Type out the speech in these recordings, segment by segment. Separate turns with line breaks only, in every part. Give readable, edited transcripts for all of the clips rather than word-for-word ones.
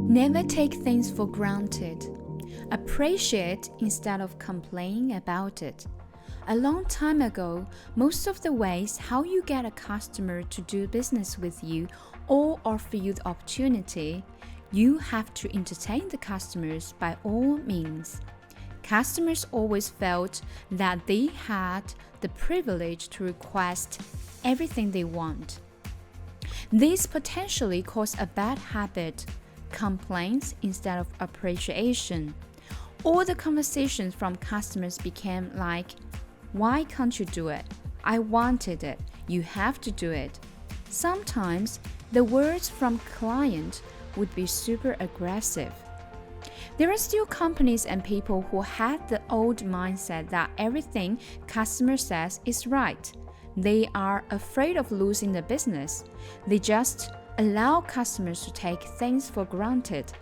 Never take things for granted. Appreciate instead of complaining about it. A long time ago, most of the ways how you get a customer to do business with you or offer you the opportunity, you have to entertain the customers by all means. Customers always felt that they had the privilege to request everything they want. This potentially caused a bad habit, complaints instead of appreciation. All the conversations from customers became like, "Why can't you do it? I wanted it. You have to do it." Sometimes the words from client would be super aggressive. There are still companies and people who had the old mindset that everything customer says is right. They are afraid of losing the business. They just allow customers to take things for granted.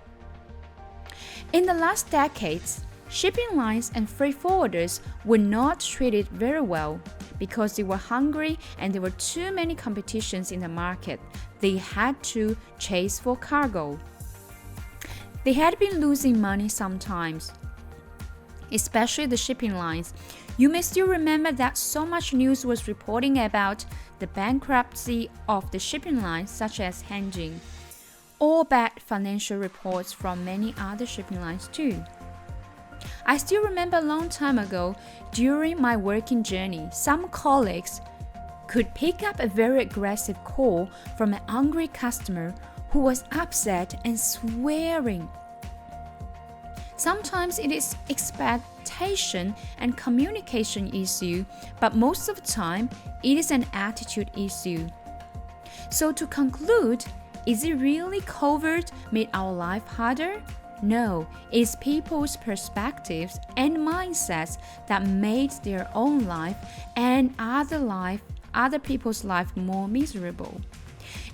In the last decades, shipping lines and freight forwarders were not treated very well because they were hungry and there were too many competitions in the market. They had to chase for cargo. They had been losing money sometimes, especially the shipping lines. You may still remember that so much news was reporting about the bankruptcy of the shipping lines such as Hanjin, or bad financial reports from many other shipping lines too. I still remember a long time ago, during my working journey, some colleagues could pick up a very aggressive call from an angry customer who was upset and swearing. Sometimes it is expectation and communication issue, but most of the time it is an attitude issue. So to conclude, is it really COVID made our life harder? No, it's people's perspectives and mindsets that made their own life and other people's life more miserable.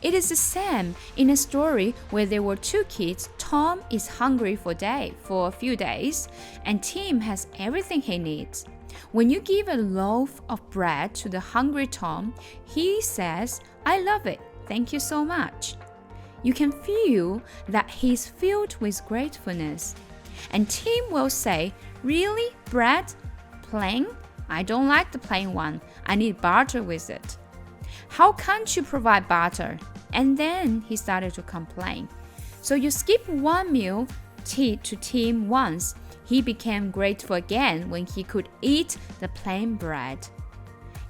It is the same in a story where there were two kids. Tom is hungry for a few days, and Tim has everything he needs. When you give a loaf of bread to the hungry Tom, he says, "I love it, thank you so much." You can feel that he's filled with gratefulness. And Tim will say, "Really, bread? Plain? I don't like the plain one. I need butter with it." "How can't you provide butter?" And then he started to complain. So you skip one meal to Tim once. He became grateful again when he could eat the plain bread.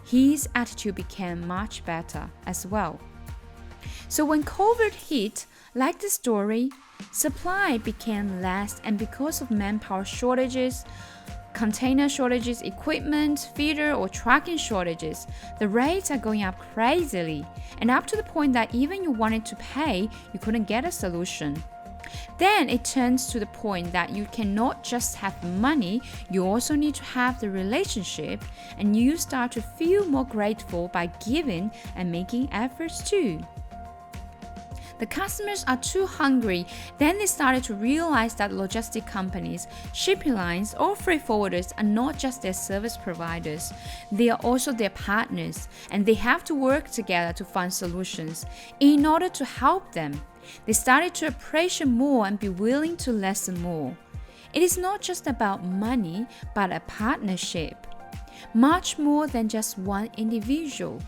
His attitude became much better as well. So when COVID hit, like the story, supply became less, and because of manpower shortages, container shortages, equipment, feeder or trucking shortages, the rates are going up crazily, and up to the point that even you wanted to pay, you couldn't get a solution. Then it turns to the point that you cannot just have money, you also need to have the relationship, and you start to feel more grateful by giving and making efforts too. The customers are too hungry. Then they started to realize that logistic companies, shipping lines, or freight forwarders are not just their service providers. They are also their partners, and they have to work together to find solutions in order to help them. They started to appreciate more and be willing to listen more. It is not just about money, but a partnership. Much more than just one individual.